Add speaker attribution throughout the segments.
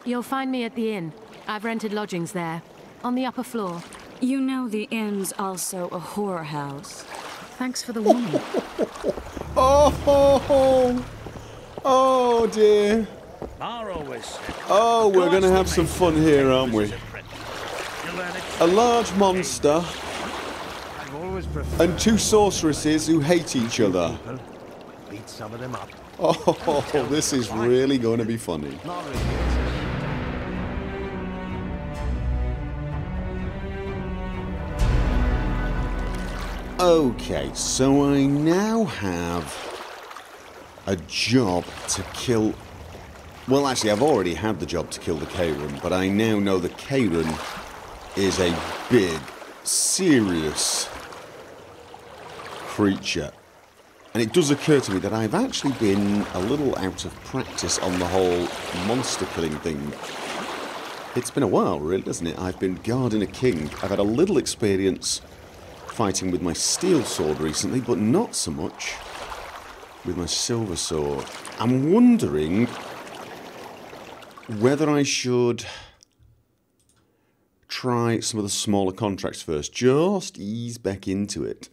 Speaker 1: You'll find me at the inn. I've rented lodgings there, on the upper floor.
Speaker 2: You know the inn's also a whorehouse.
Speaker 1: Thanks for the warning.
Speaker 3: Oh dear. Oh, we're going to have some fun here, aren't we? A large monster and two sorceresses who hate each other.
Speaker 4: Beat some of them up.
Speaker 3: Oh, this is really going to be funny. Okay, so I now have a job to kill... Well, actually, I've already had the job to kill the Kayran, but I now know the Kayran is a big, serious creature. And it does occur to me that I've actually been a little out of practice on the whole monster killing thing. It's been a while, really, hasn't it? I've been guarding a king. I've had a little experience fighting with my steel sword recently, but not so much with my silver sword. I'm wondering whether I should try some of the smaller contracts first. Just ease back into it.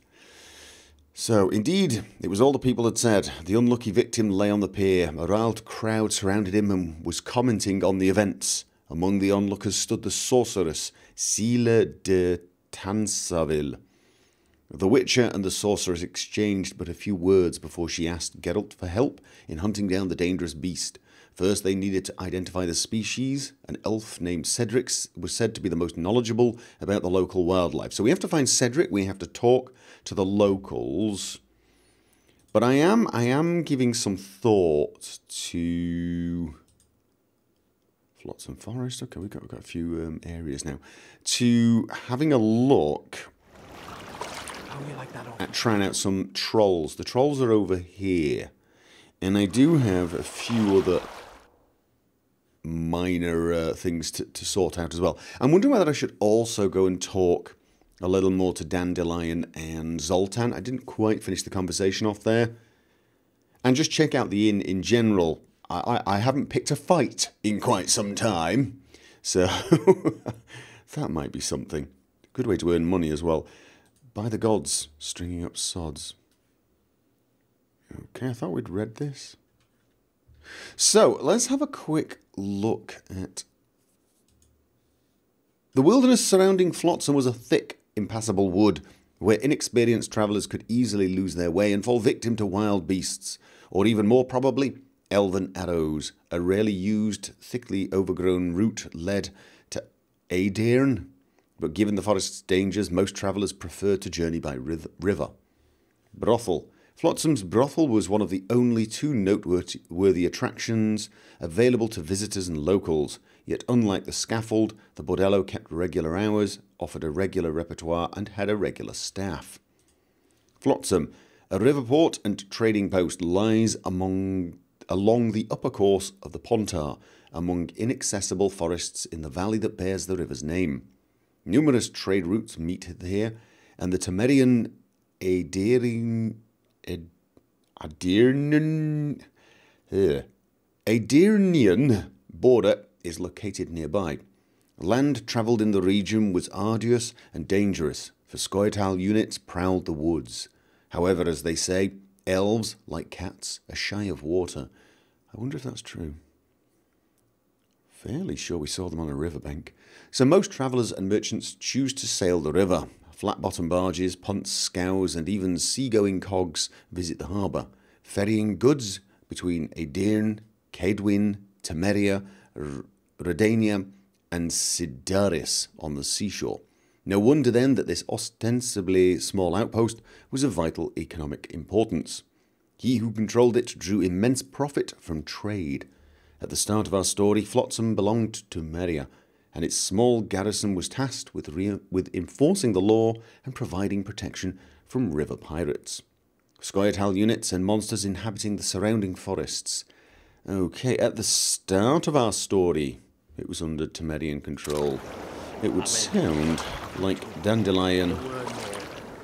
Speaker 3: So, indeed, it was all the people had said. The unlucky victim lay on the pier. A riled crowd surrounded him and was commenting on the events. Among the onlookers stood the sorceress, Sile de Tansaville. The Witcher and the sorceress exchanged but a few words before she asked Geralt for help in hunting down the dangerous beast. First, they needed to identify the species. An elf named Cedric was said to be the most knowledgeable about the local wildlife. So we have to find Cedric, we have to talk to the locals. But I am giving some thought to Flotsam Forest. Okay, we've got a few areas now. To having a look at trying out some trolls. The trolls are over here. And I do have a few other minor things to sort out as well. I'm wondering whether I should also go and talk a little more to Dandelion and Zoltan. I didn't quite finish the conversation off there. And just check out the inn in general. I haven't picked a fight in quite some time. So that might be something. Good way to earn money as well. By the gods, stringing up sods. Okay, I thought we'd read this. So, let's have a quick look at... The wilderness surrounding Flotsam was a thick, impassable wood, where inexperienced travellers could easily lose their way and fall victim to wild beasts, or even more probably, elven arrows. A rarely used, thickly overgrown route led to Aedirn, but given the forest's dangers, most travellers preferred to journey by river. Brothel. Flotsam's brothel was one of the only two noteworthy attractions available to visitors and locals, yet unlike the scaffold, the bordello kept regular hours, offered a regular repertoire, and had a regular staff. Flotsam, a river port and trading post, lies along the upper course of the Pontar, among inaccessible forests in the valley that bears the river's name. Numerous trade routes meet here, and the Temerian Aedirnian border is located nearby. Land travelled in the region was arduous and dangerous, for Scoia'tael units prowled the woods. However, as they say, elves, like cats, are shy of water. I wonder if that's true. Fairly sure we saw them on a riverbank. So most travellers and merchants choose to sail the river. Flat-bottom barges, punts, scows, and even seagoing cogs visit the harbour, ferrying goods between Aedirn, Cadwyn, Temeria, Redania, and Sidaris on the seashore. No wonder then that this ostensibly small outpost was of vital economic importance. He who controlled it drew immense profit from trade. At the start of our story, Flotsam belonged to Meria, and its small garrison was tasked with enforcing the law and providing protection from river pirates. Scoia'tael units and monsters inhabiting the surrounding forests. Okay, at the start of our story, it was under Temerian control. It would sound like Dandelion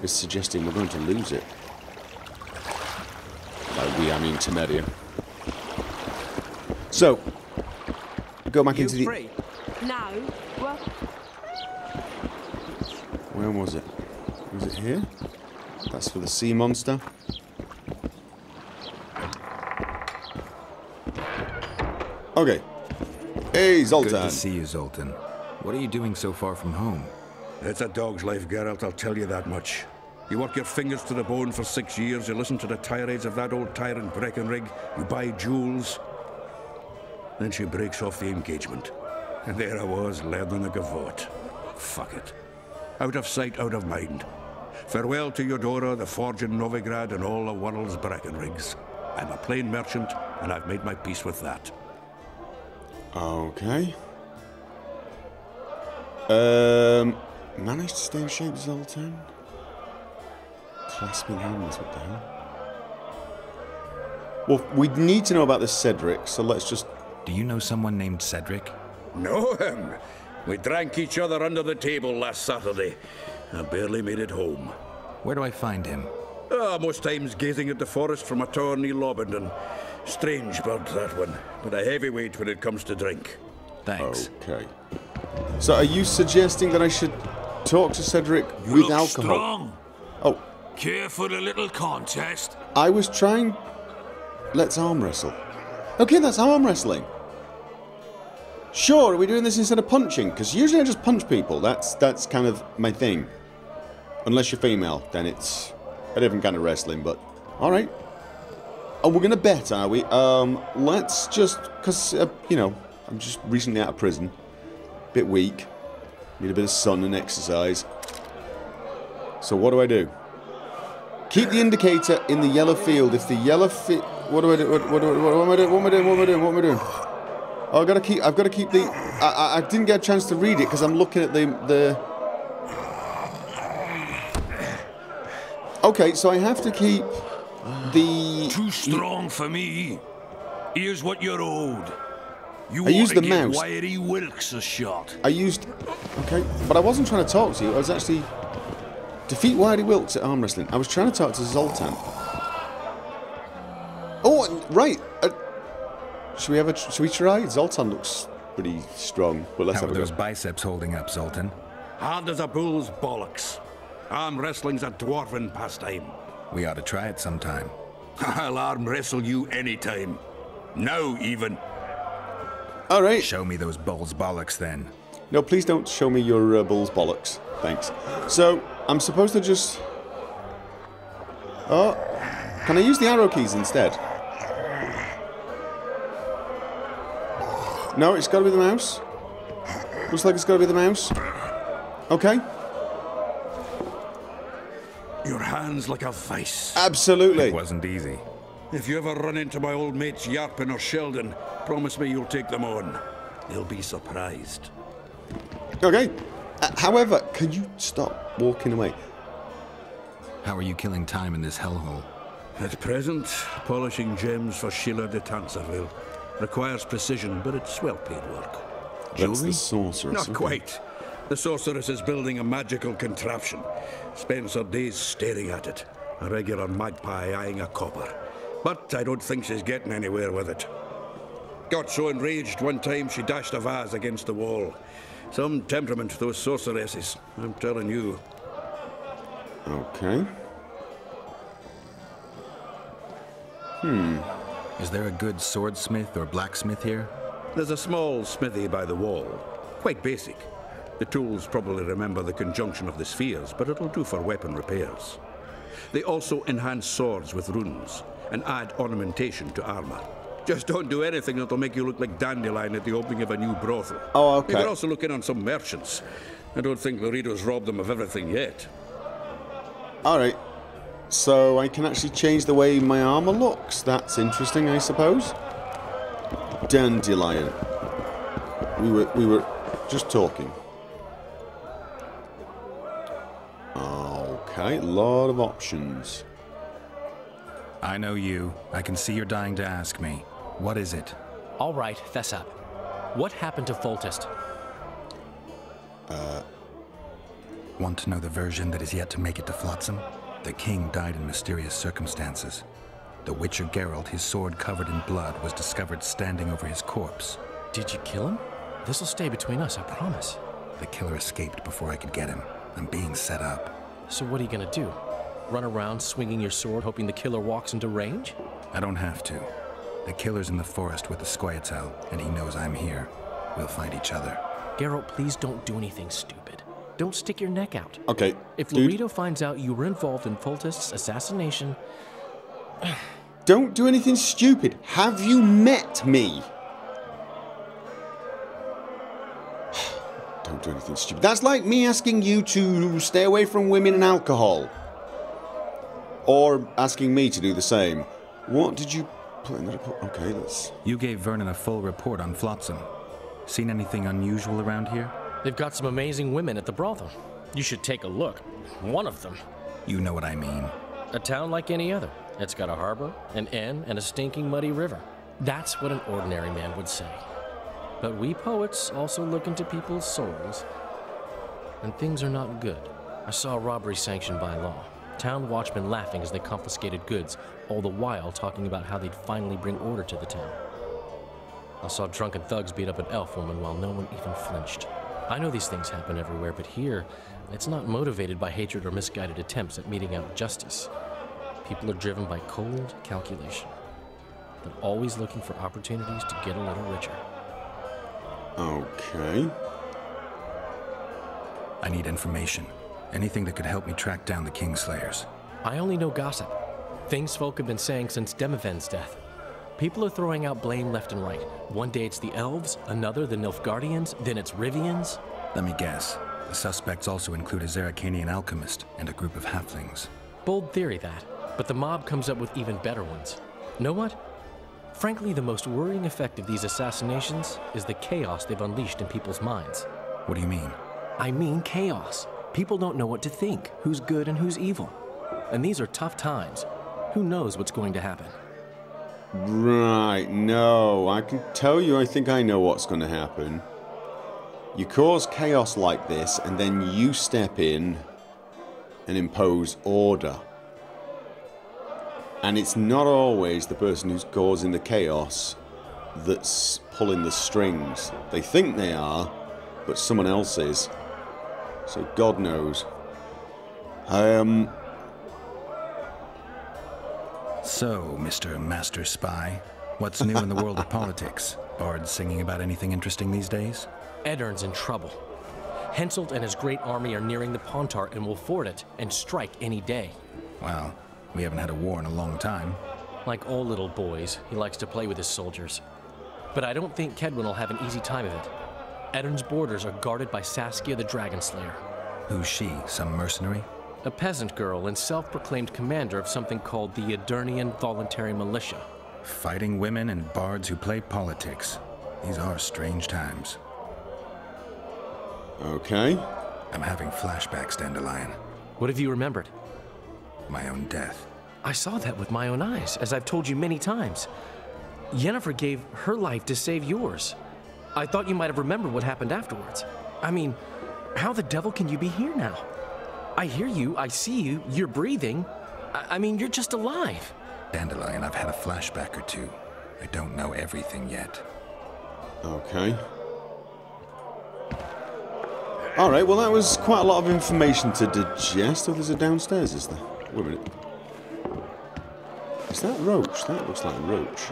Speaker 3: is suggesting we're going to lose it. By we, I mean Temeria. So, go back
Speaker 5: You
Speaker 3: into the...
Speaker 5: free?
Speaker 2: No. Well,
Speaker 3: Where was it? Was it here? That's for the sea monster. Okay. Hey, Zoltan.
Speaker 6: Good to see you, Zoltan. What are you doing so far from home?
Speaker 7: It's a dog's life, Geralt, I'll tell you that much. You work your fingers to the bone for 6 years, you listen to the tirades of that old tyrant Breckenrig, you buy jewels. Then she breaks off the engagement. And there I was, learning a gavotte. Fuck it. Out of sight, out of mind. Farewell to Eudora, the forge in Novigrad, and all the world's Breckenrigs. I'm a plain merchant, and I've made my peace with that.
Speaker 3: Okay. Managed to stay in shape, Zoltan? Clasping hands, what the hell? Well, we need to know about this Cedric, so let's just...
Speaker 6: Do you know someone named Cedric?
Speaker 7: Know him? We drank each other under the table last Saturday. I barely made it home.
Speaker 6: Where do I find him?
Speaker 7: Most times gazing at the forest from a tower near Lobendon. Strange bird, that one, but a heavyweight when it comes to drink.
Speaker 6: Thanks.
Speaker 3: Okay. So are you suggesting that I should talk to Cedric
Speaker 8: You
Speaker 3: with
Speaker 8: look
Speaker 3: alcohol?
Speaker 8: strong.
Speaker 3: Oh,
Speaker 8: Care for a little contest?
Speaker 3: I was trying... Let's arm wrestle. Okay, that's arm wrestling. Sure, are we doing this instead of punching? Because usually I just punch people. That's kind of my thing. Unless you're female, then it's a different kind of wrestling, but... Alright. Oh, we're going to bet, are we? Let's just... Because, you know, I'm just recently out of prison. Bit weak. Need a bit of sun and exercise. So what do? Keep the indicator in the yellow field. If the yellow field... What do I do? What am I doing? Oh, I've got to keep the... I didn't get a chance to read it because I'm looking at the... Okay, so I have to keep the...
Speaker 8: Too strong for me. Here's what you're owed. You
Speaker 3: I
Speaker 8: want
Speaker 3: used
Speaker 8: to
Speaker 3: the
Speaker 8: give
Speaker 3: mouse.
Speaker 8: Wiry Wilkes a shot.
Speaker 3: I used... Okay, but I wasn't trying to talk to you. I was actually... Defeat Whitey Wilkes at arm wrestling. I was trying to talk to Zoltan. Oh, right. Should we try? Zoltan looks pretty strong. But let's
Speaker 6: How
Speaker 3: have
Speaker 6: are
Speaker 3: a
Speaker 6: those
Speaker 3: go.
Speaker 6: biceps holding up, Zoltan?
Speaker 7: Hard as a bull's bollocks. Arm wrestling's a dwarven pastime.
Speaker 6: We ought to try it sometime.
Speaker 7: I'll arm wrestle you anytime. Now, even.
Speaker 3: All right.
Speaker 6: Show me those bull's bollocks, then.
Speaker 3: No, please don't show me your bull's bollocks. Thanks. So, I'm supposed to just... Oh, can I use the arrow keys instead? No, it's got to be the mouse. Looks like it's got to be the mouse. Okay.
Speaker 7: Your hands like a vice.
Speaker 3: Absolutely.
Speaker 6: It wasn't easy.
Speaker 7: If you ever run into my old mates Yarpin or Sheldon, promise me you'll take them on. They'll be surprised.
Speaker 3: Okay. However, can you stop walking away?
Speaker 6: How are you killing time in this hellhole?
Speaker 7: At present, polishing gems for Sheila de Tanserville. Requires precision, but it's well-paid work.
Speaker 3: That's the sorceress.
Speaker 7: Not
Speaker 3: okay.
Speaker 7: quite. The sorceress is building a magical contraption. Spends her days staring at it. A regular magpie eyeing a copper. But I don't think she's getting anywhere with it. Got so enraged one time she dashed a vase against the wall. Some temperament, those sorceresses. I'm telling you.
Speaker 3: Okay.
Speaker 6: Is there a good swordsmith or blacksmith here?
Speaker 7: There's a small smithy by the wall. Quite basic. The tools probably remember the conjunction of the spheres, but it'll do for weapon repairs. They also enhance swords with runes and add ornamentation to armor. Just don't do anything that'll make you look like Dandelion at the opening of a new brothel.
Speaker 3: Oh, okay.
Speaker 7: You could also look in on some merchants. I don't think Laredo's robbed them of everything yet.
Speaker 3: Alright. So I can actually change the way my armor looks. That's interesting, I suppose. Dandelion. We were just talking. Okay, a lot of options.
Speaker 6: I know you. I can see you're dying to ask me. What is it?
Speaker 5: All right, fess up. What happened to Foltest?
Speaker 6: Want to know the version that is yet to make it to Flotsam? The king died in mysterious circumstances. The Witcher Geralt, his sword covered in blood, was discovered standing over his corpse.
Speaker 5: Did you kill him? This'll stay between us, I promise.
Speaker 6: The killer escaped before I could get him. I'm being set up.
Speaker 5: So what are you gonna do? Run around swinging your sword hoping the killer walks into range?
Speaker 6: I don't have to. The killer's in the forest with the Squayatel, and he knows I'm here. We'll find each other.
Speaker 5: Geralt, please don't do anything stupid. Don't stick your neck out.
Speaker 3: Okay,
Speaker 5: If
Speaker 3: dude.
Speaker 5: Loredo finds out you were involved in Foltest's assassination...
Speaker 3: Don't do anything stupid. Have you met me? Don't do anything stupid. That's like me asking you to stay away from women and alcohol. Or asking me to do the same. What did you put in the report? Okay, let's...
Speaker 6: You gave Vernon a full report on Flotsam. Seen anything unusual around here?
Speaker 5: They've got some amazing women at the brothel. You should take a look. One of them.
Speaker 6: You know what I mean.
Speaker 5: A town like any other. It's got a harbor, an inn, and a stinking muddy river. That's what an ordinary man would say. But we poets also look into people's souls. And things are not good. I saw a robbery sanctioned by law. Town watchmen laughing as they confiscated goods, all the while talking about how they'd finally bring order to the town. I saw drunken thugs beat up an elf woman while no one even flinched. I know these things happen everywhere, but here, it's not motivated by hatred or misguided attempts at meting out justice. People are driven by cold calculation. They're always looking for opportunities to get a little richer.
Speaker 3: Okay.
Speaker 6: I need information. Anything that could help me track down the Kingslayers.
Speaker 5: I only know gossip. Things folk have been saying since Demoven's death. People are throwing out blame left and right. One day it's the elves, another the Nilfgaardians, then it's Rivians.
Speaker 6: Let me guess. The suspects also include a Zerrikanian alchemist and a group of halflings.
Speaker 5: Bold theory, that. But the mob comes up with even better ones. Know what? Frankly, the most worrying effect of these assassinations is the chaos they've unleashed in people's minds.
Speaker 6: What do you mean?
Speaker 5: I mean chaos. People don't know what to think, who's good and who's evil. And these are tough times. Who knows what's going to happen?
Speaker 3: Right, no, I can tell you I think I know what's going to happen. You cause chaos like this, and then you step in and impose order. And it's not always the person who's causing the chaos that's pulling the strings. They think they are, but someone else is. So God knows.
Speaker 6: So, Mr. Master Spy, what's new in the world of politics? Bards singing about anything interesting these days?
Speaker 5: Eddern's in trouble. Henselt and his great army are nearing the Pontar and will ford it and strike any day.
Speaker 6: Well, we haven't had a war in a long time.
Speaker 5: Like all little boys, he likes to play with his soldiers. But I don't think Kedwin will have an easy time of it. Eddern's borders are guarded by Saskia the Dragonslayer.
Speaker 6: Who's she? Some mercenary?
Speaker 5: A peasant girl and self-proclaimed commander of something called the Edirnian Voluntary Militia.
Speaker 6: Fighting women and bards who play politics. These are strange times.
Speaker 3: Okay.
Speaker 6: I'm having flashbacks, Dandelion.
Speaker 5: What have you remembered?
Speaker 6: My own death.
Speaker 5: I saw that with my own eyes, as I've told you many times. Yennefer gave her life to save yours. I thought you might have remembered what happened afterwards. I mean, how the devil can you be here now? I hear you, I see you, you're breathing. I mean, you're just alive.
Speaker 6: Dandelion, I've had a flashback or two. I don't know everything yet.
Speaker 3: Okay. Alright, well that was quite a lot of information to digest. Oh, there's a downstairs, is there? Wait a minute. Is that Roach? That looks like Roach.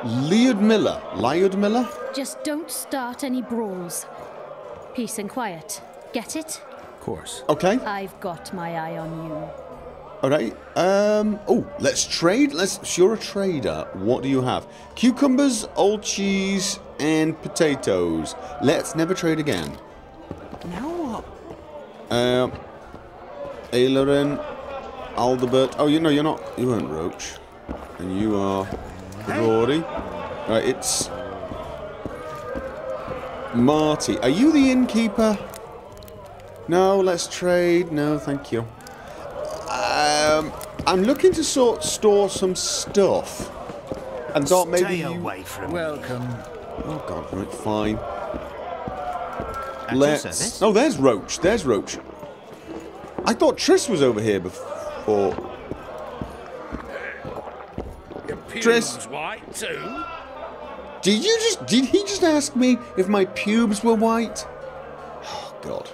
Speaker 3: Lyudmilla?
Speaker 9: Just don't start any brawls. Peace and quiet. Get it?
Speaker 6: Of course.
Speaker 3: Okay.
Speaker 9: I've got my eye on you.
Speaker 3: Alright. Oh, let's trade. You're a trader. What do you have? Cucumbers, old cheese, and potatoes. Let's never trade again.
Speaker 4: Now what?
Speaker 3: Ailoren, Aldebert. Oh, you're not. You weren't Roach. And you are Rory. Right, it's Marty. Are you the innkeeper? No, let's trade. No, thank you. I'm looking to store some stuff. And thought maybe
Speaker 4: Stay
Speaker 3: you...
Speaker 4: away from me.
Speaker 6: Welcome.
Speaker 3: Oh god, right, fine.
Speaker 4: At your service?
Speaker 3: Oh, there's Roach. There's Roach. I thought Triss was over here before. Tris,
Speaker 8: white too?
Speaker 3: did he just ask me if my pubes were white? Oh, God.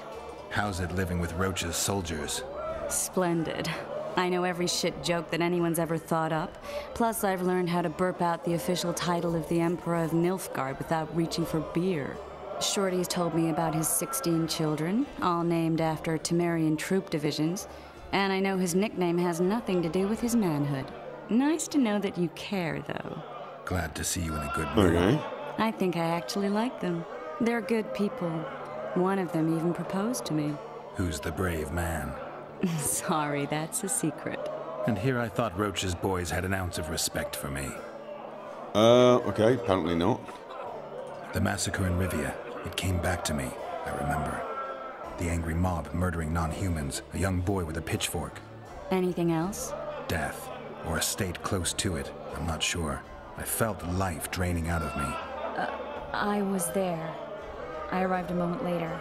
Speaker 6: How's it living with Roach's soldiers?
Speaker 2: Splendid. I know every shit joke that anyone's ever thought up. Plus, I've learned how to burp out the official title of the Emperor of Nilfgaard without reaching for beer. Shorty's told me about his 16 children, all named after Temerian troop divisions, and I know his nickname has nothing to do with his manhood. Nice to know that you care, though.
Speaker 6: Glad to see you in a good mood.
Speaker 3: Okay.
Speaker 2: I think I actually like them. They're good people. One of them even proposed to me.
Speaker 6: Who's the brave man?
Speaker 2: Sorry, that's a secret.
Speaker 6: And here I thought Roach's boys had an ounce of respect for me.
Speaker 3: Okay, apparently not.
Speaker 6: The massacre in Rivia, it came back to me, I remember. The angry mob murdering non-humans, a young boy with a pitchfork.
Speaker 2: Anything else?
Speaker 6: Death, or a state close to it, I'm not sure. I felt life draining out of me.
Speaker 9: I was there. I arrived a moment later.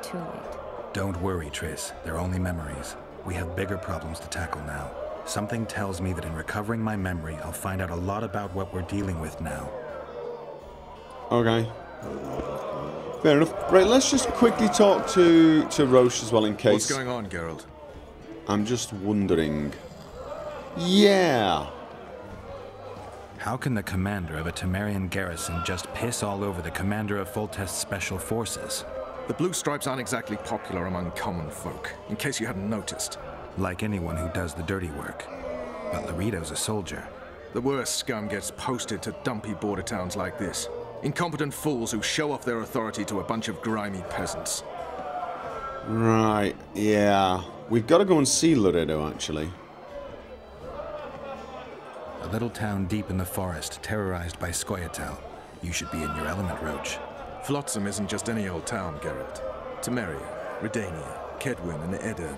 Speaker 9: Too late.
Speaker 6: Don't worry, Tris. They're only memories. We have bigger problems to tackle now. Something tells me that in recovering my memory, I'll find out a lot about what we're dealing with now.
Speaker 3: Okay. Fair enough. Right, let's just quickly talk to Roche as well in case.
Speaker 10: What's going on, Geralt?
Speaker 3: I'm just wondering. Yeah.
Speaker 6: How can the commander of a Temerian garrison just piss all over the commander of Foltest's special forces?
Speaker 10: The Blue Stripes aren't exactly popular among common folk, in case you hadn't noticed.
Speaker 6: Like anyone who does the dirty work. But Laredo's a soldier.
Speaker 10: The worst scum gets posted to dumpy border towns like this. Incompetent fools who show off their authority to a bunch of grimy peasants.
Speaker 3: Right, yeah. We've got to go and see Laredo, actually.
Speaker 6: A little town deep in the forest, terrorized by Scoia'tael. You should be in your element, Roach.
Speaker 10: Flotsam isn't just any old town, Geralt. Temeria, Redania, Kedwin, and Aedirn.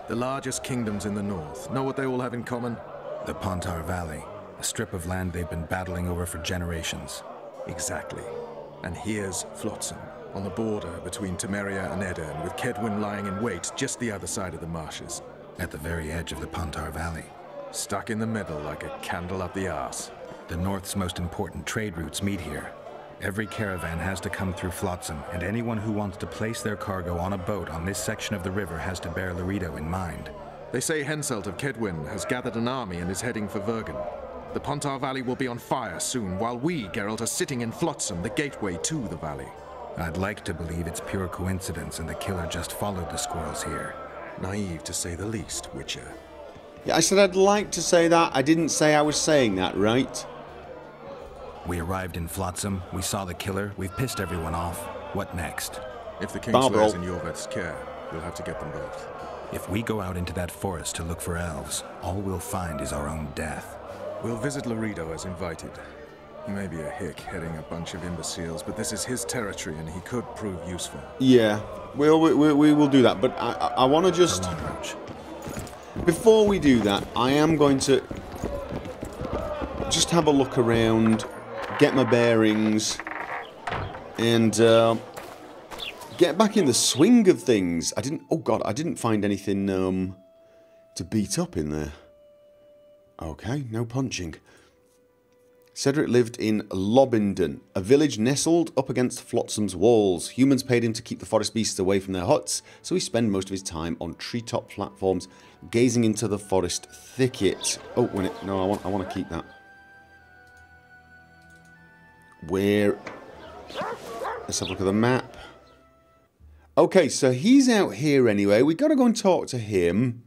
Speaker 10: The largest kingdoms in the north. Know what they all have in common?
Speaker 6: The Pontar Valley, a strip of land they've been battling over for generations.
Speaker 10: Exactly. And here's Flotsam, on the border between Temeria and Aedirn, with Kedwin lying in wait just the other side of the marshes.
Speaker 6: At the very edge of the Pontar Valley.
Speaker 10: Stuck in the middle like a candle up the arse.
Speaker 6: The north's most important trade routes meet here. Every caravan has to come through Flotsam, and anyone who wants to place their cargo on a boat on this section of the river has to bear Laredo in mind.
Speaker 10: They say Henselt of Kedwin has gathered an army and is heading for Vergen. The Pontar Valley will be on fire soon, while we, Geralt, are sitting in Flotsam, the gateway to the valley.
Speaker 6: I'd like to believe it's pure coincidence and the killer just followed the squirrels here.
Speaker 10: Naive to say the least, Witcher.
Speaker 3: Yeah, I said I'd like to say that. I didn't say I was saying that, right?
Speaker 6: We arrived in Flotsam, we saw the killer, we've pissed everyone off. What next?
Speaker 10: If the Kingslayer's in Yorvet's care, we'll have to get them both.
Speaker 6: If we go out into that forest to look for elves, all we'll find is our own death.
Speaker 10: We'll visit Laredo as invited. He may be a hick heading a bunch of imbeciles, but this is his territory and he could prove useful.
Speaker 3: Yeah, we will do that, but I want to just... Before we do that, I am going to just have a look around, get my bearings, and get back in the swing of things. Oh god, I didn't find anything to beat up in there. Okay, no punching. Cedric lived in Lobindon, a village nestled up against Flotsam's walls. Humans paid him to keep the forest beasts away from their huts, so he spent most of his time on treetop platforms, gazing into the forest thicket. Oh, no, I want to keep that. Where? Let's have a look at the map. Okay, so he's out here anyway. We've got to go and talk to him.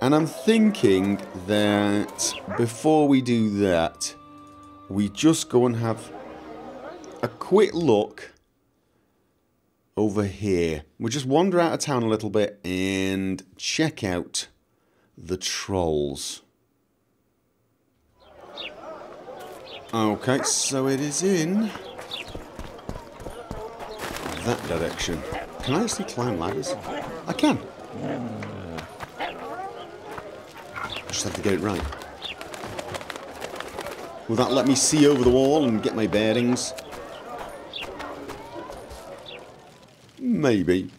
Speaker 3: And I'm thinking that before we do that, we just go and have a quick look over here. We'll just wander out of town a little bit and check out the trolls. Okay, so it is in that direction. Can I actually climb ladders? I can. Just have to get it right. Will that let me see over the wall and get my bearings? Maybe.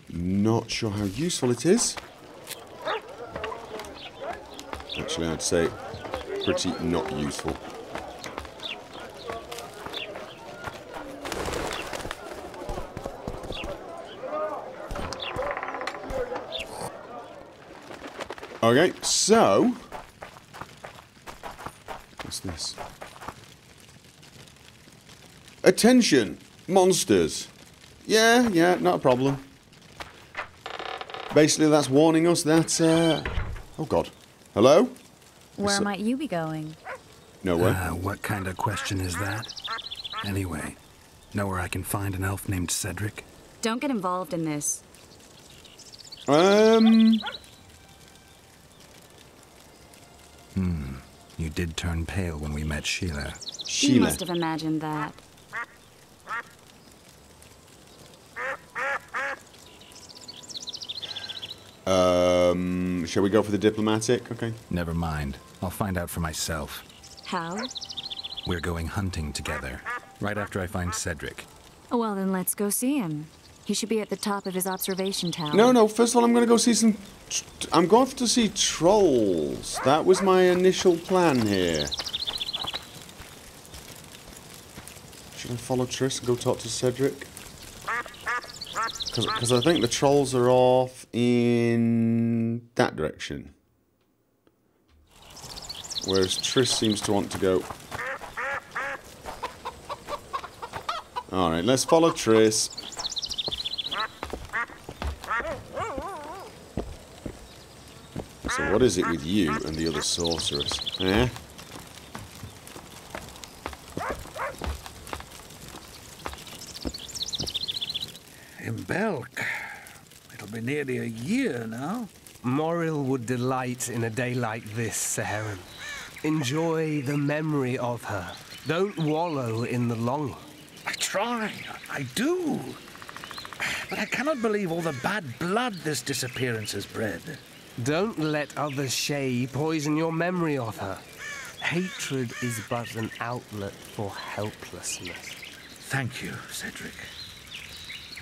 Speaker 3: Not sure how useful it is. Actually, I'd say pretty not useful. Okay, so... what's this? Attention! Monsters! Yeah, not a problem. Basically, that's warning us that, oh god. Hello?
Speaker 9: Where might you be going?
Speaker 3: Nowhere.
Speaker 6: What kind of question is that? Anyway, know where I can find an elf named Cedric?
Speaker 2: Don't get involved in this.
Speaker 6: You did turn pale when we met Sheila.
Speaker 2: You must have imagined that.
Speaker 3: Shall we go for the diplomatic? Okay.
Speaker 6: Never mind. I'll find out for myself.
Speaker 2: How?
Speaker 6: We're going hunting together. Right after I find Cedric.
Speaker 9: Well, then let's go see him. He should be at the top of his observation tower.
Speaker 3: No, first of all I'm going to go see some... I'm going to see trolls. That was my initial plan here. Should I follow Triss and go talk to Cedric? Because I think the trolls are off in that direction. Whereas Triss seems to want to go... Alright, let's follow Triss. So what is it with you and the other sorceress? Eh?
Speaker 7: In Belk. It'll be nearly a year now.
Speaker 11: Moril would delight in a day like this, Saharan. Enjoy the memory of her. Don't wallow in the longing.
Speaker 7: I try. I do. But I cannot believe all the bad blood this disappearance has bred.
Speaker 11: Don't let other Shay poison your memory of her. Hatred is but an outlet for helplessness.
Speaker 7: Thank you, Cedric.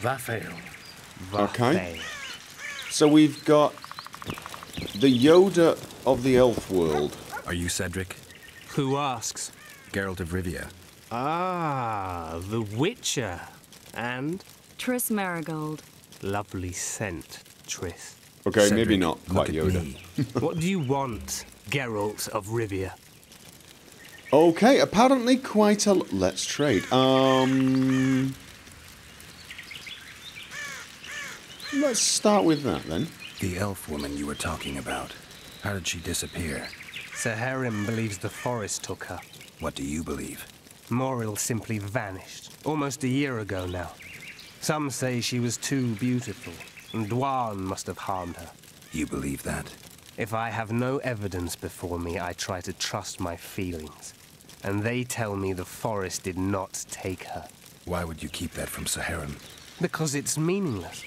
Speaker 7: Vafael.
Speaker 3: Okay. So we've got the Yoda of the elf world.
Speaker 6: Are you Cedric?
Speaker 11: Who asks?
Speaker 6: Geralt of Rivia.
Speaker 11: Ah, the Witcher. And?
Speaker 2: Triss Marigold.
Speaker 11: Lovely scent, Triss.
Speaker 3: Okay,
Speaker 6: Cedric,
Speaker 3: maybe not quite
Speaker 6: look at
Speaker 3: Yoda.
Speaker 6: me.
Speaker 11: What do you want, Geralt of Rivia?
Speaker 3: Okay, apparently quite a... Let's trade. Let's start with that then.
Speaker 6: The elf woman you were talking about. How did she disappear?
Speaker 11: Saharim believes the forest took her.
Speaker 6: What do you believe?
Speaker 11: Moril simply vanished, almost a year ago now. Some say she was too beautiful, and Dwan must have harmed her.
Speaker 6: You believe that?
Speaker 11: If I have no evidence before me, I try to trust my feelings. And they tell me the forest did not take her.
Speaker 6: Why would you keep that from Saharim?
Speaker 11: Because it's meaningless.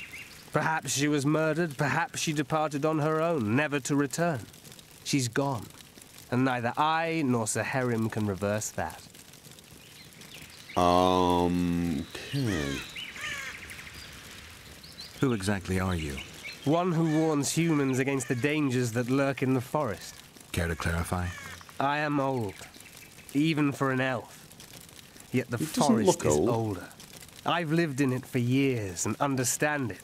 Speaker 11: Perhaps she was murdered, perhaps she departed on her own, never to return. She's gone, and neither I nor Saharim can reverse that.
Speaker 3: Okay.
Speaker 6: Who exactly are you?
Speaker 11: One who warns humans against the dangers that lurk in the forest.
Speaker 6: Care to clarify?
Speaker 11: I am old, even for an elf. Yet the
Speaker 3: It doesn't
Speaker 11: forest
Speaker 3: look
Speaker 11: is
Speaker 3: old.
Speaker 11: older. I've lived in it for years and understand it,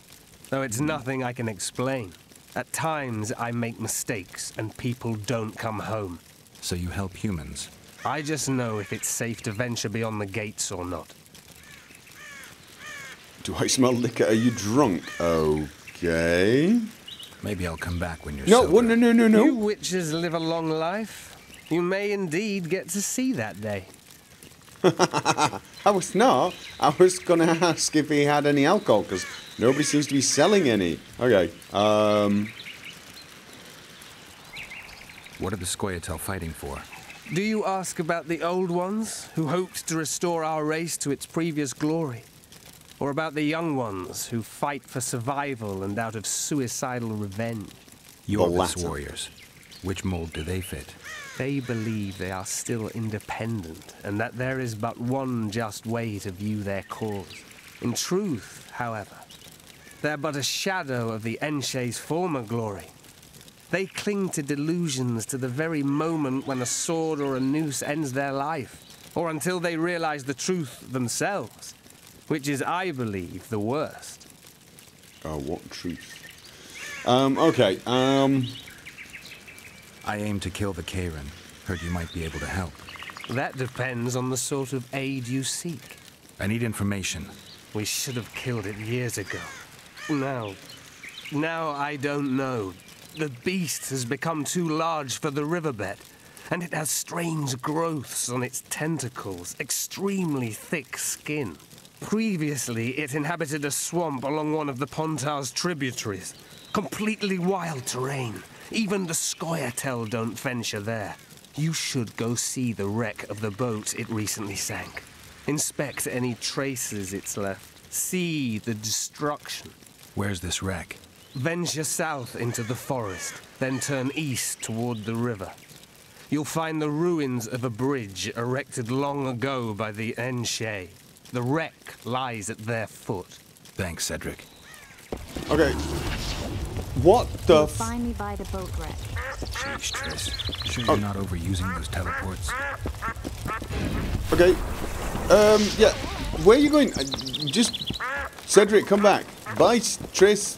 Speaker 11: though it's nothing I can explain. At times, I make mistakes and people don't come home.
Speaker 6: So you help humans?
Speaker 11: I just know if it's safe to venture beyond the gates or not.
Speaker 3: Do I smell liquor? Are you drunk? Okay.
Speaker 6: Maybe I'll come back when you're
Speaker 3: No,
Speaker 6: sober.
Speaker 3: no.
Speaker 11: You witches live a long life. You may indeed get to see that day.
Speaker 3: I was not. I was going to ask if he had any alcohol, because nobody seems to be selling any. Okay.
Speaker 6: What are the Scoia'tael fighting for?
Speaker 11: Do you ask about the old ones, who hoped to restore our race to its previous glory? Or about the young ones, who fight for survival and out of suicidal revenge?
Speaker 6: Your
Speaker 3: latter.
Speaker 6: warriors. Which mold do they fit?
Speaker 11: They believe they are still independent, and that there is but one just way to view their cause. In truth, however, they're but a shadow of the Enshay's former glory. They cling to delusions to the very moment when a sword or a noose ends their life, or until they realize the truth themselves, which is, I believe, the worst.
Speaker 3: Oh, what truth? Okay,
Speaker 6: I aim to kill the Karen. Heard you might be able to help.
Speaker 11: That depends on the sort of aid you seek.
Speaker 6: I need information.
Speaker 11: We should have killed it years ago. Now I don't know. The beast has become too large for the riverbed, and it has strange growths on its tentacles, extremely thick skin. Previously, it inhabited a swamp along one of the Pontar's tributaries. Completely wild terrain. Even the Scoia'tael don't venture there. You should go see the wreck of the boat it recently sank. Inspect any traces it's left. See the destruction.
Speaker 6: Where's this wreck?
Speaker 11: Venture south into the forest, then turn east toward the river. You'll find the ruins of a bridge erected long ago by the Enshe. The wreck lies at their foot.
Speaker 6: Thanks, Cedric.
Speaker 3: okay. What the
Speaker 9: You'll find me by the boat wreck.
Speaker 6: Jeez, Triss. Sure you're not overusing those teleports?
Speaker 3: Okay. Yeah. Where are you going? Just... Cedric, come back. Bye, Triss.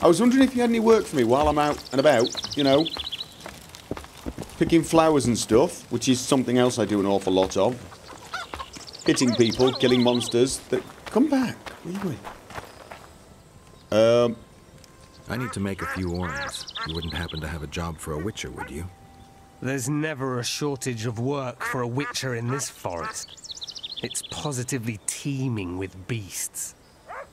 Speaker 3: I was wondering if you had any work for me while I'm out and about, you know. Picking flowers and stuff, which is something else I do an awful lot of. Hitting people, killing monsters. Come back. Where are you going?
Speaker 6: I need to make a few ornaments. You wouldn't happen to have a job for a witcher, would you?
Speaker 11: There's never a shortage of work for a witcher in this forest. It's positively teeming with beasts.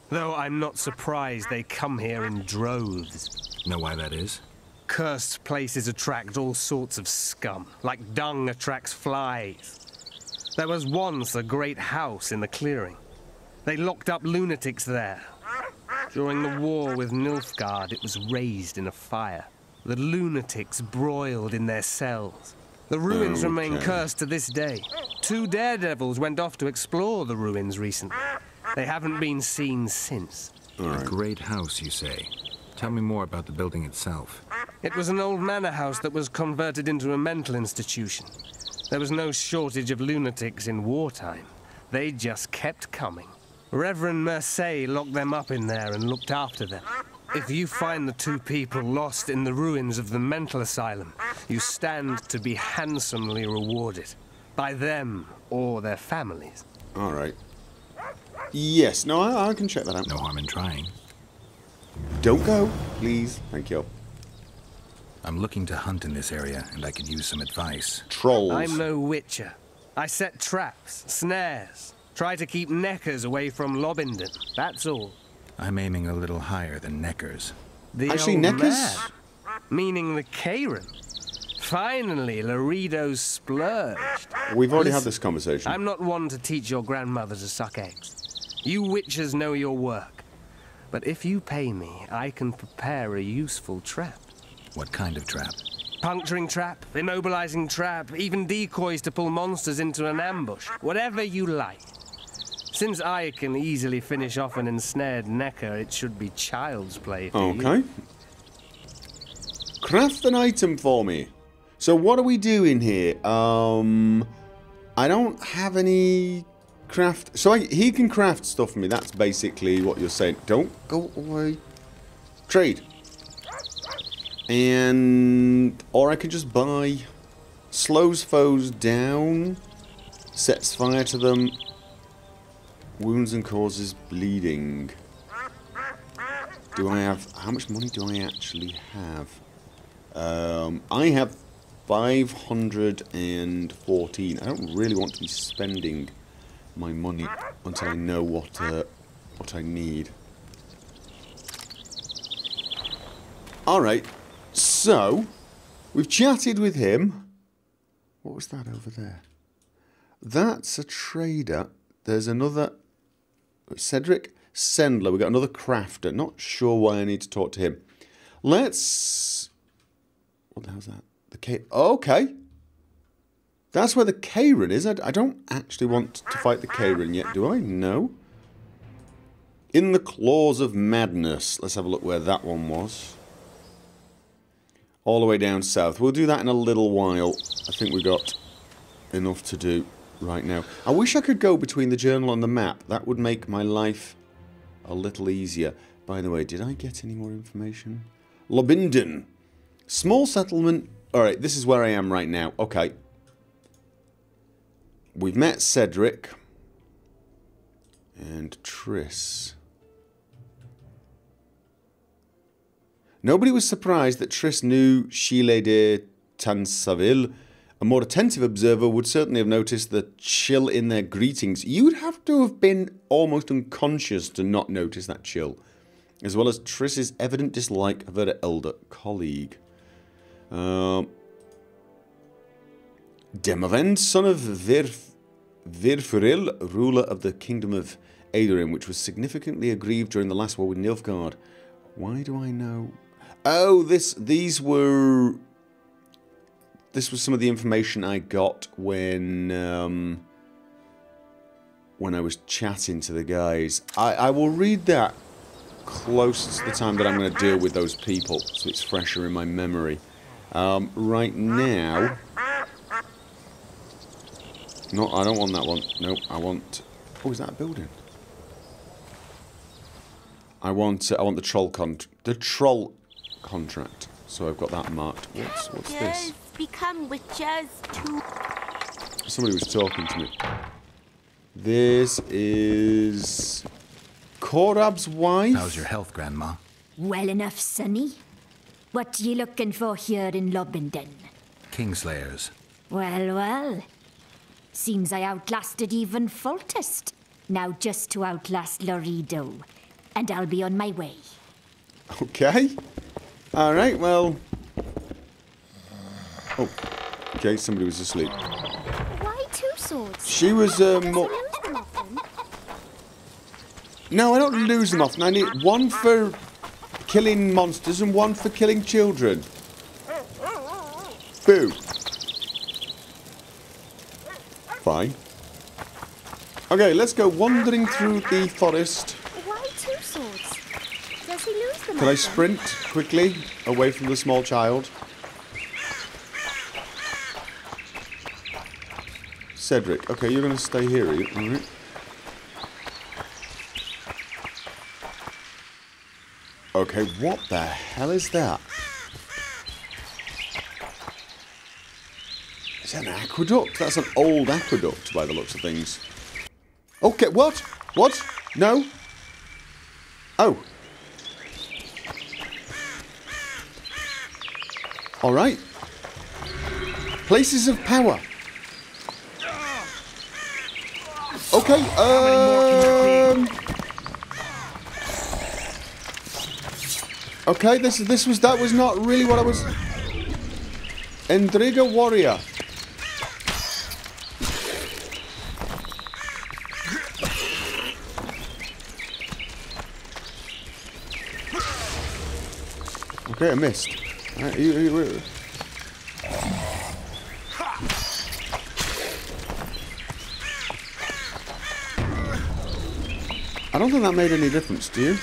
Speaker 11: Though I'm not surprised they come here in droves.
Speaker 6: Know why that is?
Speaker 11: Cursed places attract all sorts of scum, like dung attracts flies. There was once a great house in the clearing. They locked up lunatics there. During the war with Nilfgaard, it was raised in a fire. The lunatics broiled in their cells. The ruins remain cursed to this day. 2 daredevils went off to explore the ruins recently. They haven't been seen since.
Speaker 6: A great house, you say. Tell me more about the building itself.
Speaker 11: It was an old manor house that was converted into a mental institution. There was no shortage of lunatics in wartime. They just kept coming. Reverend Mercey locked them up in there and looked after them. If you find the 2 people lost in the ruins of the mental asylum, you stand to be handsomely rewarded. By them or their families.
Speaker 3: Alright. Yes, no, I can check that out.
Speaker 6: No harm in trying.
Speaker 3: Don't go, please. Thank you.
Speaker 6: I'm looking to hunt in this area, and I could use some advice.
Speaker 3: Trolls.
Speaker 11: I'm no witcher. I set traps, snares. Try to keep neckers away from Lobinden. That's all.
Speaker 6: I'm aiming a little higher than neckers.
Speaker 11: The
Speaker 3: Actually,
Speaker 11: old
Speaker 3: neckers?
Speaker 11: man, meaning the Karen. Finally, Laredo's splurged.
Speaker 3: We've already had this conversation.
Speaker 11: I'm not one to teach your grandmother to suck eggs. You witchers know your work. But if you pay me, I can prepare a useful trap.
Speaker 6: What kind of trap?
Speaker 11: Puncturing trap, immobilizing trap, even decoys to pull monsters into an ambush. Whatever you like. Since I can easily finish off an ensnared necker, it should be child's play for you.
Speaker 3: Okay. Craft an item for me. So what are we doing here? I don't have any craft. So he can craft stuff for me. That's basically what you're saying. Don't go away. Trade. And or I could just buy. Slows foes down. Sets fire to them. Wounds and causes bleeding. Do I have... How much money do I actually have? I have 514. I don't really want to be spending my money until I know what I need. Alright, so we've chatted with him. What was that over there? That's a trader. There's another... Cedric Sendler. We've got another crafter. Not sure why I need to talk to him. Let's... What the hell's that? The K... Oh, okay. That's where the Karen is. I don't actually want to fight the Karen yet, do I? No. In the Claws of Madness. Let's have a look where that one was. all the way down south. We'll do that in a little while. I think we got enough to do right now. I wish I could go between the journal and the map. That would make my life a little easier. By the way, did I get any more information? Lobinden. Small settlement. Alright, this is where I am right now. Okay. We've met Cedric. And Triss. Nobody was surprised that Triss knew Chile de Tansaville. A more attentive observer would certainly have noticed the chill in their greetings. You'd have to have been almost unconscious to not notice that chill, as well as Triss's evident dislike of her elder colleague. Demavend, son of Virfuril, ruler of the kingdom of Aedorin, which was significantly aggrieved during the last war with Nilfgaard. Why do I know? Oh, this was some of the information I got when I was chatting to the guys. I will read that closer to the time that I'm going to deal with those people, so it's fresher in my memory. Right now... No, I don't want that one. No, I want... Oh, is that a building? I want the troll contract. So I've got that marked. What's this?
Speaker 12: Become witches too.
Speaker 3: Somebody was talking to me. This is Korab's wife.
Speaker 6: How's your health, Grandma?
Speaker 12: Well enough, Sonny. What you looking for here in Lobinden?
Speaker 6: Kingslayers.
Speaker 12: Well, well. Seems I outlasted even Foltest. Now just to outlast Laredo. And I'll be on my way.
Speaker 3: Okay. Alright, well... Oh. Okay, somebody was asleep.
Speaker 12: Why two swords?
Speaker 3: She was, more... No, I don't lose them often. I need one for killing monsters and one for killing children. Boo. Fine. Okay, let's go wandering through the forest.
Speaker 12: Why two swords? Does he lose them?
Speaker 3: Can I sprint quickly away from the small child? Cedric, okay, you're going to stay here, are you? All right. Okay, what the hell is that? Is that an aqueduct? That's an old aqueduct by the looks of things. Okay, what? What? No? Oh. Alright. Places of power. Okay, okay, that was not really what I was... Endriga Warrior. Okay, I missed. I don't think that made any difference, do you?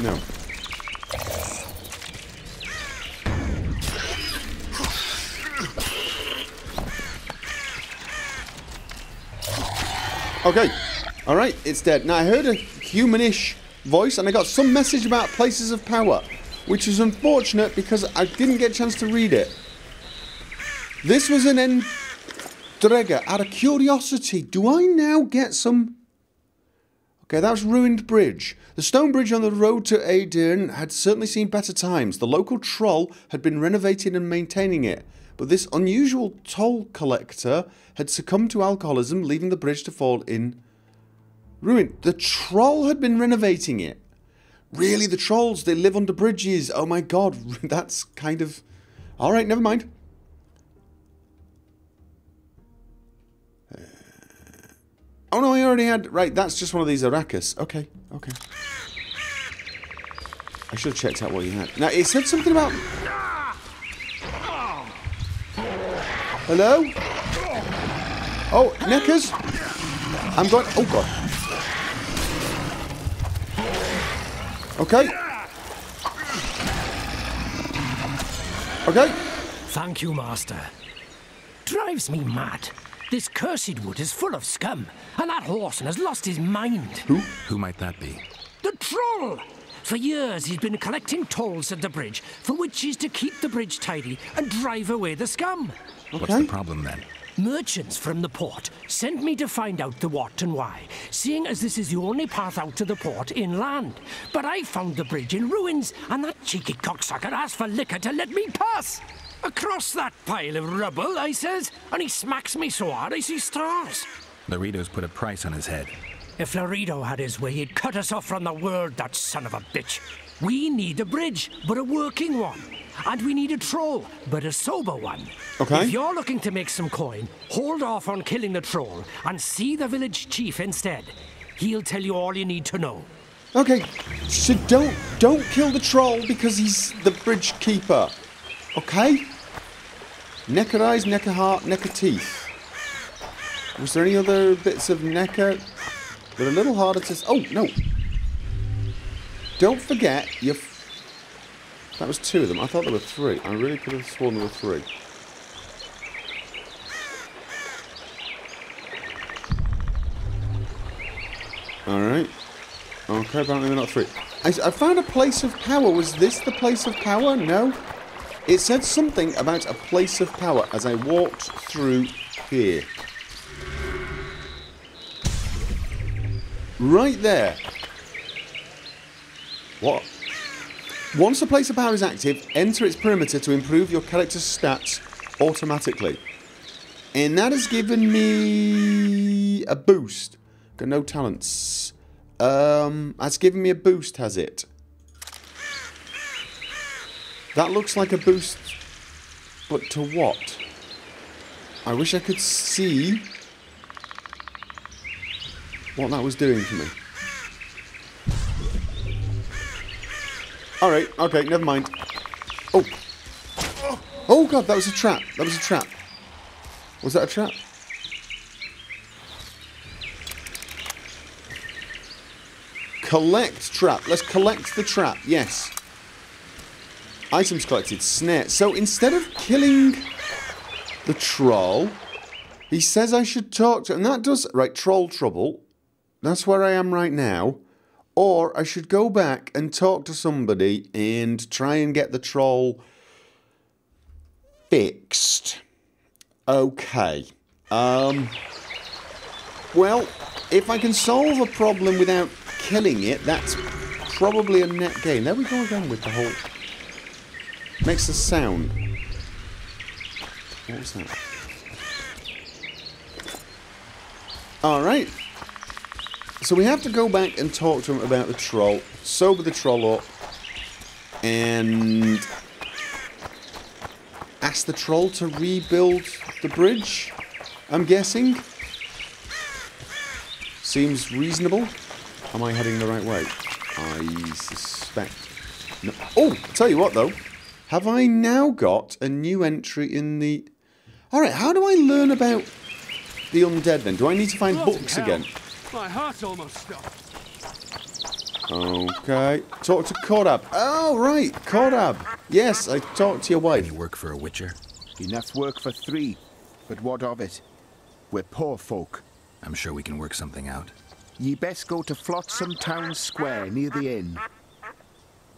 Speaker 3: No. Okay. Alright, it's dead. Now, I heard a humanish voice, and I got some message about places of power, which is unfortunate because I didn't get a chance to read it. This was an Endrega. Out of curiosity, do I now get some... Okay, that was Ruined Bridge. The stone bridge on the road to Aedirn had certainly seen better times. The local troll had been renovating and maintaining it. But this unusual toll collector had succumbed to alcoholism, leaving the bridge to fall in ruin. The troll had been renovating it. Really, the trolls, they live under bridges. Oh my god, that's kind of... Alright, never mind. Oh no, I already had... Right, that's just one of these Arrakis. Okay, okay. I should have checked out what you had. Now, it said something about... Hello? Oh, Neckers? I'm going... Oh god. Okay. Okay.
Speaker 13: Thank you, Master. Drives me mad. This cursed wood is full of scum, and that horseman has lost his mind.
Speaker 6: Who might that be?
Speaker 13: The troll! For years he's been collecting tolls at the bridge, for which is to keep the bridge tidy and drive away the scum.
Speaker 6: What's the problem then?
Speaker 13: Merchants from the port sent me to find out the what and why, seeing as this is the only path out to the port inland. But I found the bridge in ruins, and that cheeky cocksucker asked for liquor to let me pass. Across that pile of rubble, I says, and he smacks me so hard I see stars.
Speaker 6: Laredo's put a price on his head.
Speaker 13: If Laredo had his way, he'd cut us off from the world, that son of a bitch. We need a bridge, but a working one. And we need a troll, but a sober one.
Speaker 3: Okay.
Speaker 13: If you're looking to make some coin, hold off on killing the troll and see the village chief instead. He'll tell you all you need to know.
Speaker 3: Okay, so don't kill the troll because he's the bridge keeper. Okay? Neck of eyes, neck of heart, neck of teeth. Was there any other bits of necker? They're a little harder to... Oh, no. Don't forget, that was 2 of them. I thought there were 3. I really could have sworn there were 3. Alright. Okay, apparently they're not 3. I found a place of power. Was this the place of power? No. It said something about a place of power as I walked through here. Right there. What? Once a place of power is active, enter its perimeter to improve your character's stats automatically. And that has given me a boost. Got no talents. That's given me a boost, has it? That looks like a boost, but to what? I wish I could see what that was doing for me. Alright, okay, never mind. Oh. Oh god, that was a trap. That was a trap. Was that a trap? Collect trap. Let's collect the trap. Yes. Items collected. Snare. So instead of killing the troll, he says I should talk to... And that does... Right, troll trouble. That's where I am right now. Or I should go back and talk to somebody and try and get the troll fixed. Okay. Well, if I can solve a problem without killing it, that's probably a net gain. There we go again with the whole... Makes a sound. What was that? Alright. So we have to go back and talk to him about the troll, sober the troll up, and ask the troll to rebuild the bridge, I'm guessing. Seems reasonable. Am I heading the right way? I suspect. No. Oh, I'll tell you what though. Have I now got a new entry in the... Alright, how do I learn about the undead then? Do I need to find books again?
Speaker 14: My heart almost stopped.
Speaker 3: Okay. Talk to Korab. Oh, right. Korab. Yes, I talked to your wife.
Speaker 6: Any work for a witcher?
Speaker 15: Enough work for 3. But what of it? We're poor folk.
Speaker 6: I'm sure we can work something out.
Speaker 15: Ye best go to Flotsam Town Square near the inn.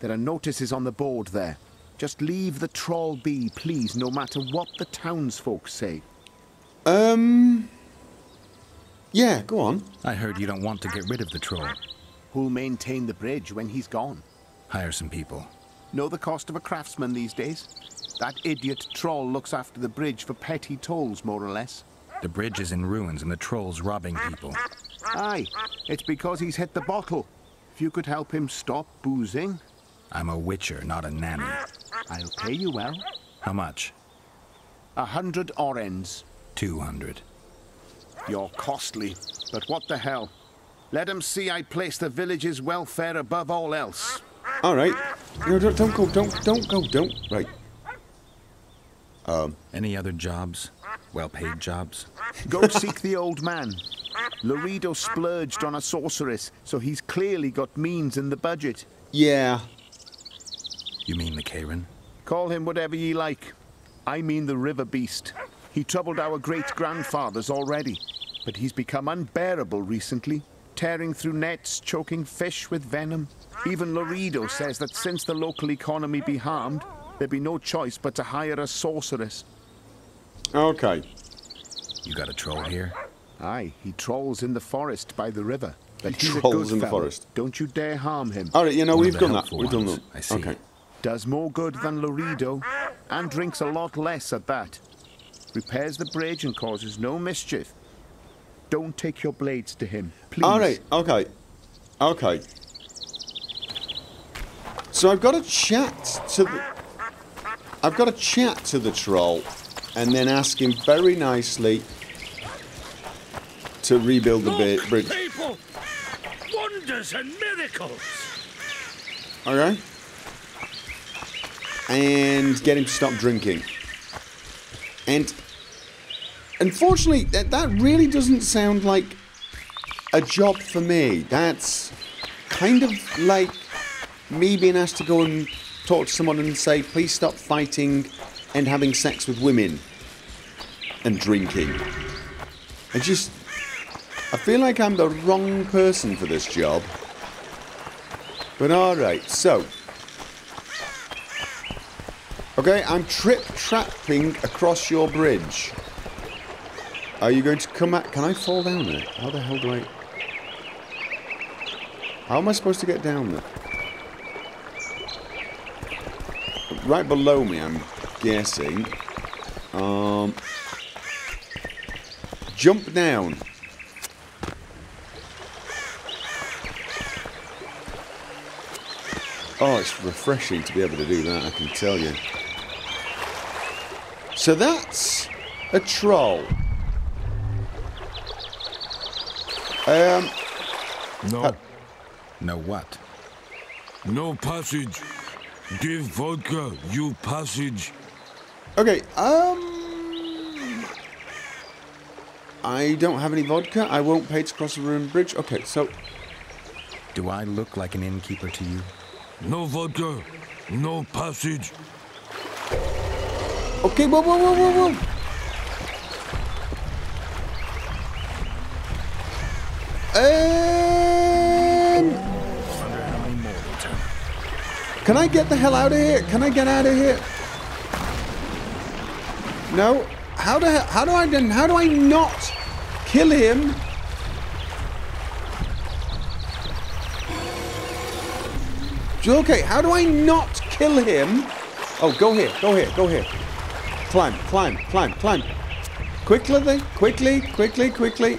Speaker 15: There are notices on the board there. Just leave the troll be, please, no matter what the townsfolk say.
Speaker 3: Yeah, go on.
Speaker 6: I heard you don't want to get rid of the troll.
Speaker 15: Who'll maintain the bridge when he's gone?
Speaker 6: Hire some people.
Speaker 15: Know the cost of a craftsman these days? That idiot troll looks after the bridge for petty tolls, more or less.
Speaker 6: The bridge is in ruins and the troll's robbing people.
Speaker 15: Aye, it's because he's hit the bottle. If you could help him stop boozing...
Speaker 6: I'm a witcher, not a nanny.
Speaker 15: I'll pay you well.
Speaker 6: How much?
Speaker 15: 100 orens.
Speaker 6: 200.
Speaker 15: You're costly, but what the hell? Let him see I place the village's welfare above all else.
Speaker 3: All right. No, don't go. Don't. Right.
Speaker 6: Any other jobs? Well-paid jobs?
Speaker 15: Go seek the old man. Laredo splurged on a sorceress, so he's clearly got means in the budget.
Speaker 3: Yeah.
Speaker 6: You mean the Karen?
Speaker 15: Call him whatever ye like. I mean the river beast. He troubled our great-grandfathers already, but he's become unbearable recently, tearing through nets, choking fish with venom. Even Laredo says that since the local economy be harmed, there'd be no choice but to hire a sorceress.
Speaker 3: Okay.
Speaker 6: You got a troll here?
Speaker 15: Aye, he trolls in the forest by the river. But
Speaker 3: He
Speaker 15: he's a
Speaker 3: trolls
Speaker 15: good
Speaker 3: in the
Speaker 15: fellow.
Speaker 3: forest.
Speaker 15: Don't you dare harm him.
Speaker 3: All right, you know,
Speaker 6: One of
Speaker 3: we've
Speaker 6: the
Speaker 3: done that.
Speaker 6: helpful
Speaker 3: We've done
Speaker 6: ones.
Speaker 3: that.
Speaker 6: I see.
Speaker 3: Okay.
Speaker 15: Does more good than Laredo, and drinks a lot less at that. Repairs the bridge and causes no mischief. Don't take your blades to him, please.
Speaker 3: All right, okay. Okay. So I've got to chat to the troll and then ask him very nicely to rebuild the bridge.
Speaker 8: People! Wonders and miracles!
Speaker 3: Okay. And get him to stop drinking. And unfortunately, that really doesn't sound like a job for me. That's kind of like me being asked to go and talk to someone and say, please stop fighting and having sex with women and drinking. I feel like I'm the wrong person for this job. But alright, so. Okay, I'm trip-trapping across your bridge. Are you going to come at... Can I fall down there? How the hell do I... How am I supposed to get down there? Right below me, I'm guessing. Jump down. Oh, it's refreshing to be able to do that, I can tell you. So that's a troll.
Speaker 8: No.
Speaker 6: No what?
Speaker 8: No passage. Give vodka, you passage.
Speaker 3: Okay, I don't have any vodka. I won't pay to cross the ruined bridge. Okay, so...
Speaker 6: Do I look like an innkeeper to you?
Speaker 8: No vodka, no passage.
Speaker 3: Okay, whoa. Can I get the hell out of here? Can I get out of here? No. How do I not kill him? Okay, how do I not kill him? Oh, go here. Climb. Quickly.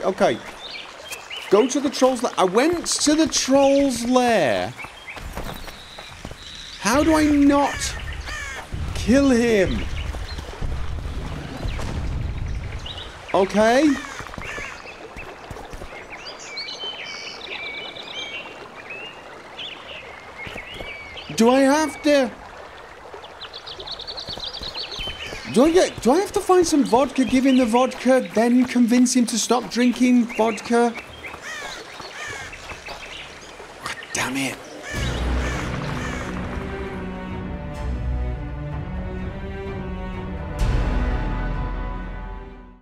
Speaker 3: Okay. Go to the troll's lair. I went to the troll's lair. How do I not kill him? Okay. Do I have to... Do I have to find some vodka, give him the vodka, then convince him to stop drinking vodka? God damn it.